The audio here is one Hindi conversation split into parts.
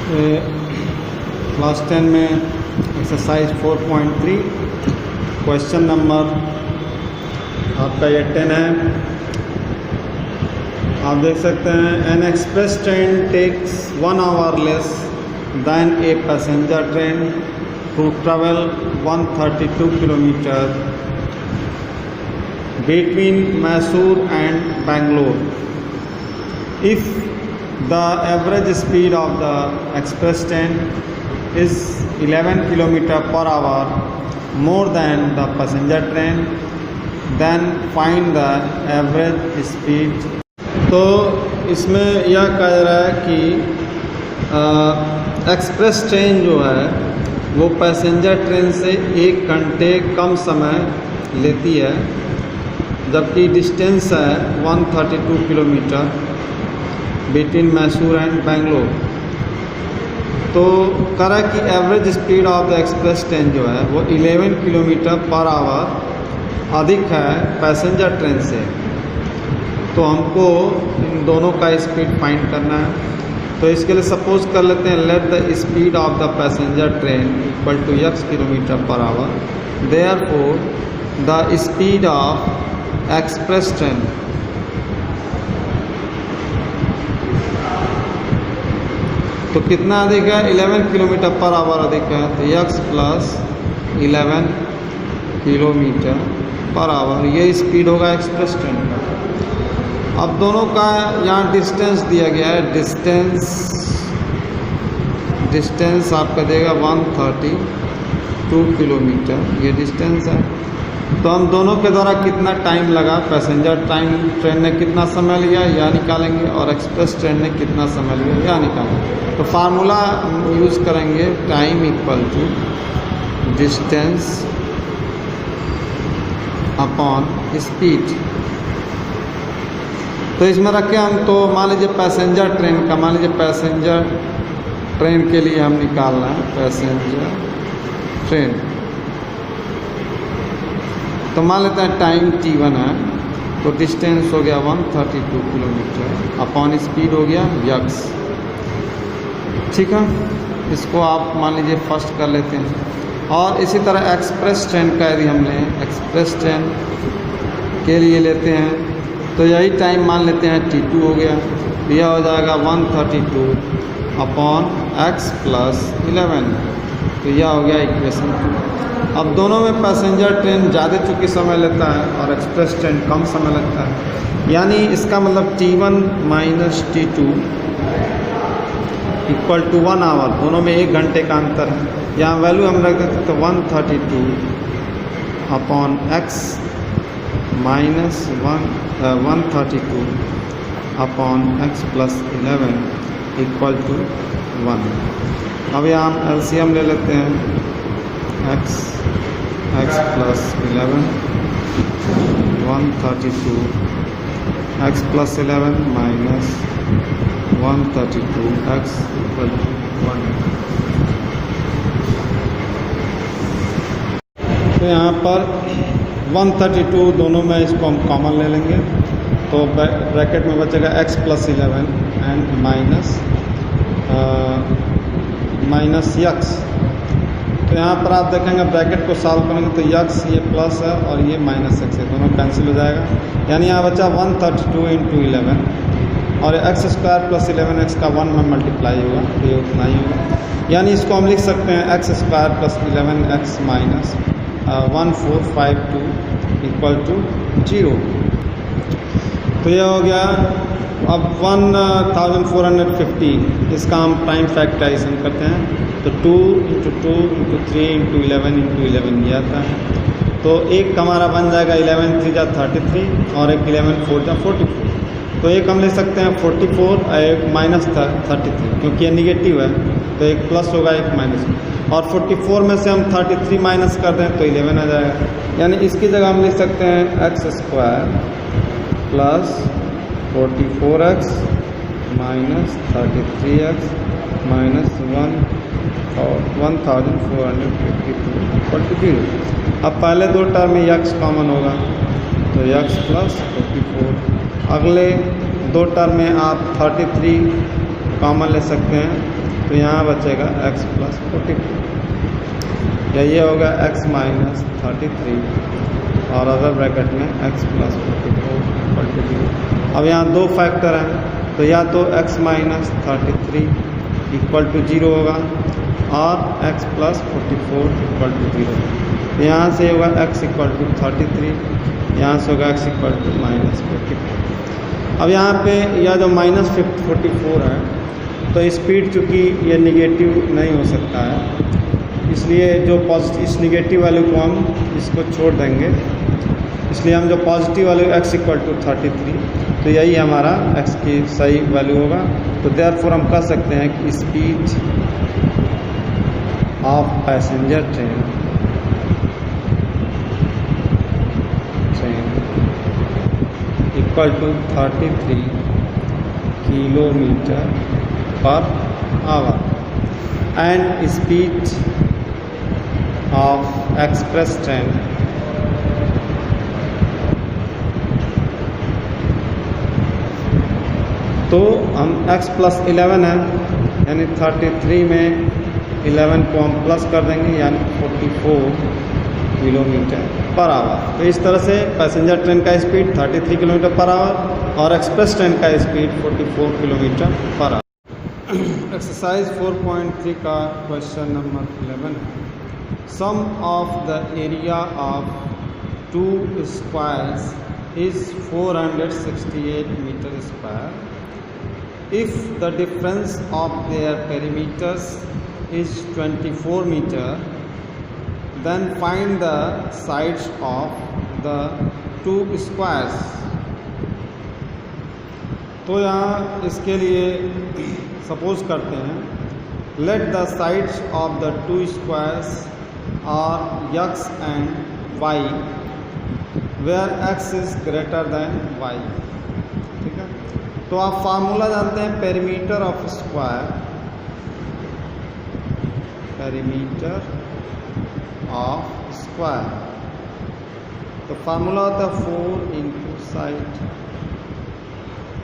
क्लास 10 में एक्सरसाइज 4.3 क्वेश्चन नंबर आपका ये 10 है। आप देख सकते हैं an express train takes 1 hour less than a passenger train to travel 132 kilometre between Mysore and Bangalore. If the average speed of the express train is 11 km per hour more than the passenger train, then find the average speed. तो इसमें यह कह रहा है कि एक्सप्रेस ट्रेन जो है वो पैसेंजर ट्रेन से 1 घंटे कम समय लेती है, जबकि डिस्टेंस है 132 kilometre between Mysore and Bangalore. तो करा कि average speed of the express train जो है वो 11 किलोमीटर पर आवर अधिक है पैसेंजर ट्रेन से। तो हमको इन दोनों का स्पीड फाइंड करना है। तो इसके लिए सपोज कर लेते हैं let the speed of the passenger train equal to x kilometre per hour, therefore the speed of express train तो कितना अधिक है, 11 किलोमीटर पर आवर अधिक है। तो x plus 11 kilometre per our ये स्पीड होगा एक्सप्रेस ट्रेन का। अब दोनों का यहाँ डिस्टेंस दिया गया है, डिस्टेंस आपका देगा 132 किलोमीटर, ये डिस्टेंस है। तो हम दोनों के द्वारा कितना टाइम लगा, पैसेंजर ट्रेन ने कितना समय लिया यह निकालेंगे और एक्सप्रेस ट्रेन ने कितना समय लिया यह निकालेंगे। तो फार्मूला यूज़ करेंगे time equal to distance upon speed. तो इसमें रखें हम, तो मान लीजिए पैसेंजर ट्रेन का, मान लीजिए पैसेंजर ट्रेन के लिए हम निकालना है पैसेंजर ट्रेन। तो मान लेते हैं टाइम t1 है, तो डिस्टेंस हो गया 132 किलोमीटर अपॉन स्पीड हो गया x। ठीक है, इसको आप मान लीजिए फर्स्ट कर लेते हैं। और इसी तरह एक्सप्रेस ट्रेन का यदि हम लें, एक्सप्रेस ट्रेन के लिए लेते हैं तो यही टाइम मान लेते हैं t2 हो गया, यह हो जाएगा 132 अपॉन x प्लस 11। तो यह हो गया इक्वेशन 2। अब दोनों में पैसेंजर ट्रेन ज़्यादा चूँकि समय लेता है और एक्सप्रेस ट्रेन कम समय लगता है, यानी इसका मतलब t1 minus t2 equal to 1 our, दोनों में 1 घंटे का अंतर है। यहाँ वैल्यू हम रख देते तो 132 upon x minus 132 upon x plus 11 equal to 1। अब यहाँ हम LCM ले लेते हैं, x plus 11 132 x plus 11 minus 132 x equal to 1। तो यहाँ पर 132 दोनों में इसको हम कॉमन ले लेंगे, तो ब्रैकेट में बचेगा x plus 11 and minus x। तो यहाँ पर आप देखेंगे ब्रैकेट को सॉल्व करेंगे तो x ये प्लस है और ये माइनस x है, दोनों कैंसिल हो जाएगा। यानी यहाँ बचा 132 इंटू 11 और x स्क्वायर प्लस 11x का 1 में मल्टीप्लाई होगा, तो ये उतना ही होगा। यानी इसको हम लिख सकते हैं x square plus 11x minus 1452 equal to 0। तो यह हो गया। अब 1450 इसका हम टाइम फैक्टराइजेशन करते हैं, तो 2 इंटू 2 इंटू 3 इंटू 11 इंटू 11 ये आता है। तो एक हमारा बन जाएगा 11 3 जा 33 और एक 11 4 जा 44। तो एक हम ले सकते हैं 44 और एक माइनस 33, क्योंकि ये निगेटिव है तो एक प्लस होगा एक माइनस, और 44 में से हम 33 माइनस कर दें तो 11 आ जाएगा। यानी इसकी जगह हम लिख सकते हैं x square plus 44x minus 33x minus 1452। अब पहले दो टर्म में x कॉमन होगा तो x प्लस 44। अगले दो टर्म में आप 33 कॉमन ले सकते हैं तो यहाँ बचेगा x प्लस 44, या ये होगा x माइनस 33 और अदर ब्रैकेट में x प्लस 44 इक्वल टू 0। अब यहाँ दो फैक्टर हैं, तो या तो x माइनस 33 इक्वल टू 0 होगा और x प्लस 44 इक्वल टू 0। यहाँ से होगा x इक्वल टू 33, यहाँ से होगा x इक्वल टू माइनस 44। अब यहाँ पे यह जो माइनस 44 है, तो स्पीड चूँकि ये निगेटिव नहीं हो सकता है, इसलिए जो पॉजिटिव इस निगेटिव वैल्यू को हम इसको छोड़ देंगे, इसलिए हम जो positive value x equal to 33, तो यही हमारा x की सही वैल्यू होगा। तो देयरफॉर हम कह सकते हैं कि speed of passenger train equal to 33 kilometre per hour and speed of express train तो हम x प्लस 11 है, यानी 33 में 11 को हम प्लस कर देंगे, यानी 44 किलोमीटर पर आवर। तो इस तरह से पैसेंजर ट्रेन का स्पीड 33 किलोमीटर पर आवर और एक्सप्रेस ट्रेन का speed 44 kilometre per hour. Exercise 4.3 का क्वेश्चन नंबर 11 है। Sum of the area of 2 squares is 468 metre square. If the difference of their perimeters is 24 meter, then find the sides of the 2 squares. तो यहाँ इसके लिए सपोज करते हैं, let the sides of the 2 squares are x and y, where x is greater than y. ठीक है, तो आप फार्मूला जानते हैं perimeter of square, perimeter of square, तो फार्मूला होता है 4 इंटू साइड।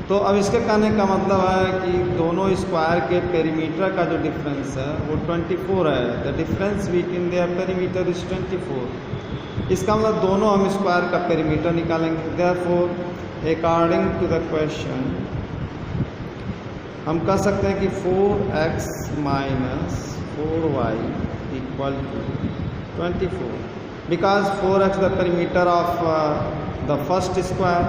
तो अब इसके कहने का मतलब है कि दोनों स्क्वायर के पेरीमीटर का जो डिफरेंस है वो 24 है। The difference between their perimeter is 24। इसका मतलब दोनों हम स्क्वायर का पेरीमीटर निकालेंगे। Therefore according to the question हम कह सकते हैं कि 4x minus 4y equal to 24, because 4x the perimeter of the first square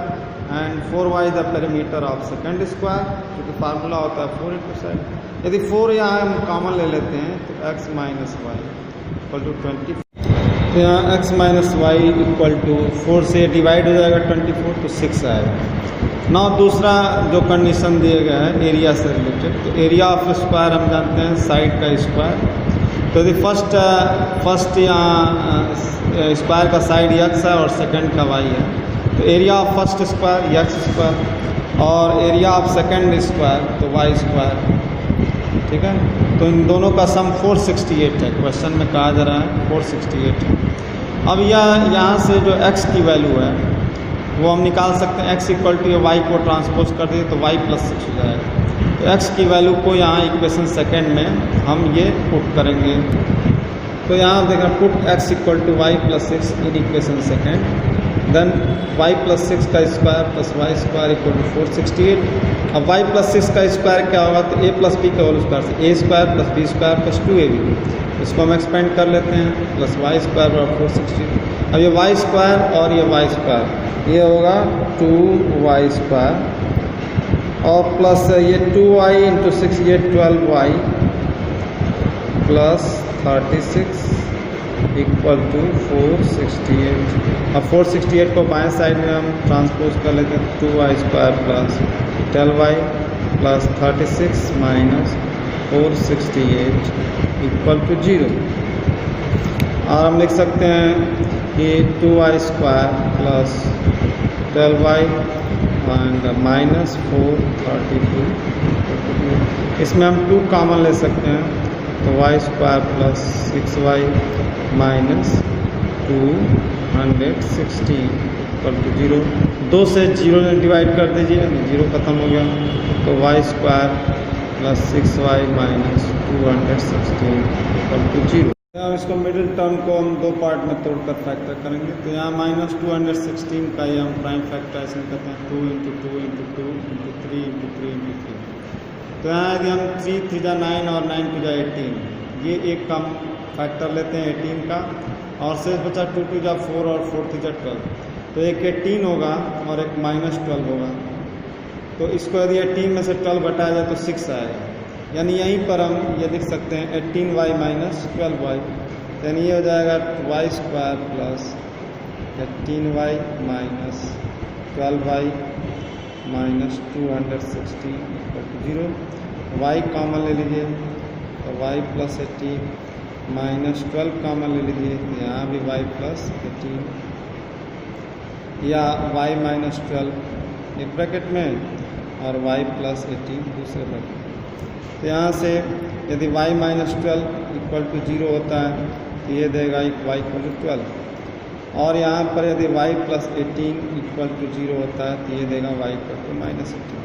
and 4y the perimeter of second square, क्योंकि फार्मूला होता है 4 इंटू साइड। यदि 4 यहाँ हम कॉमन ले लेते हैं तो x minus Y equal to 24, तो यहाँ x minus Y equal to 4 से डिवाइड हो जाएगा 24, तो 6 आएगा। ना दूसरा जो कंडीशन दिया गया है एरिया से रिलेटेड, तो एरिया ऑफ स्क्वायर हम जानते हैं साइड का स्क्वायर। तो यदि फर्स्ट यहाँ स्क्वायर का साइड x है और सेकंड का y है, तो area of first square x square और एरिया ऑफ सेकंड स्क्वायर तो y स्क्वायर। ठीक है, तो इन दोनों का सम 468 है, क्वेश्चन में कहा जा रहा है 468 है। अब यहाँ से जो x की वैल्यू है वो हम निकाल सकते हैं, x इक्वल टू y को ट्रांसपोज कर दें तो y प्लस 6 हो जाएगा। तो x की वैल्यू को यहाँ इक्वेशन सेकंड में हम ये पुट करेंगे, तो यहाँ देखना put x equal to y plus 6 in equation second, then y plus 6 का square plus y square equal to 468। अब y प्लस 6 का स्क्वायर क्या होगा, तो a प्लस b का होल स्क्वायर से a square plus b square plus 2ab, इसको हम एक्सपेंड कर लेते हैं, प्लस y स्क्वायर बराबर 468। अब ये y स्क्वायर और ये y स्क्वायर, ये होगा 2y स्क्वायर और प्लस ये 2y इंटू 6 ये 12y प्लस 36 इक्वल टू 468। अब 468 को बाएं साइड में हम ट्रांसपोज कर लेते हैं, 2y square plus 12y plus 36 minus 468 equal to 0। और हम लिख सकते हैं कि 2y square plus 12y and minus 432, इसमें हम 2 कॉमन ले सकते हैं, तो y square plus 6y minus 216 equal to 0। 2 से 0 ने डिवाइड कर दीजिए, 0 खत्म हो गया, तो y square plus 6y minus 216 equal to 0। अब इसको मिडिल टर्म को हम दो पार्ट में तोड़कर फैक्टर करेंगे। तो यहाँ माइनस 216 का ही हम प्राइम फैक्टराइजेशन करते हैं 2 into 2 into 2 into 3 into 3 into 3। तो यहाँ यदि हम 3 3 9 और 9 2 18 ये एक कम फैक्टर लेते हैं 18 का, और शेष बचा 2 2 4 और 4 3 12। तो एक 18 होगा और एक माइनस 12 होगा। तो इसको यदि 18 में से 12 घटाया जाए तो 6 आएगा। यानी यहीं पर हम ये लिख सकते हैं 18y माइनस 12y। यानी ये हो जाएगा y square plus 18y minus 12y minus 216 equal to 0। y common ले लीजिए तो y प्लस 18 माइनस 12 कॉमन ले लीजिए तो यहाँ भी y प्लस 18 या y माइनस 12 एक ब्रैकेट में और y प्लस 18 दूसरे ब्रैकेट। तो यहाँ से यदि y माइनस 12 इक्वल टू 0 होता है तो ये देगा y इक्वल टू 12, और यहाँ पर यदि y प्लस 18 इक्वल टू 0 होता है तो ये देगा y इक्वल टू माइनस 18।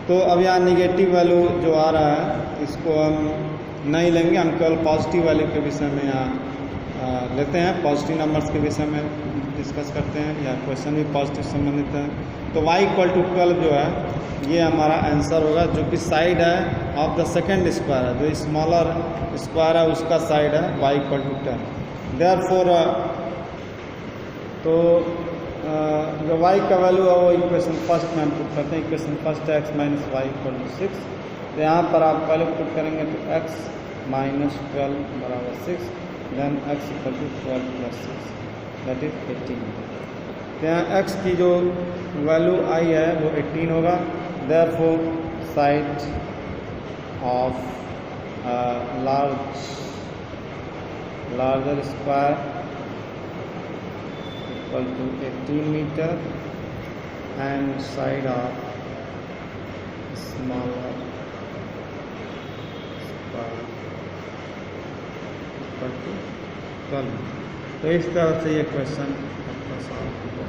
तो अब यहाँ निगेटिव वैल्यू जो आ रहा है इसको हम नहीं लेंगे, हम केवल पॉजिटिव वैल्यू के विषय में यहाँ लेते हैं, पॉजिटिव नंबर्स के विषय में डिस्कस करते हैं, या क्वेश्चन भी पॉजिटिव संबंधित है। तो y इक्वल टू 12 जो है ये हमारा आंसर होगा, जो कि साइड है ऑफ द सेकेंड स्क्वायर है, जो स्मॉलर स्क्वायर है उसका साइड है y इक्वल टू 10। देयरफॉर तो जो y का वैल्यू है वो इक्वेशन फर्स्ट में हम पुट करते हैं। इक्वेशन फर्स्ट है x minus Y equal to 6। तो यहाँ पर आप पहले पुट करेंगे तो x माइनस 12 बराबर 6, then x equal to 12 plus 6 that is 18। तो यहाँ x की जो वैल्यू आई है वो 18 होगा। Therefore side of larger square equal to 18 metre and side of smaller square equal to 12। तो इस तरह से ये क्वेश्चन आपका सॉल्व होगा।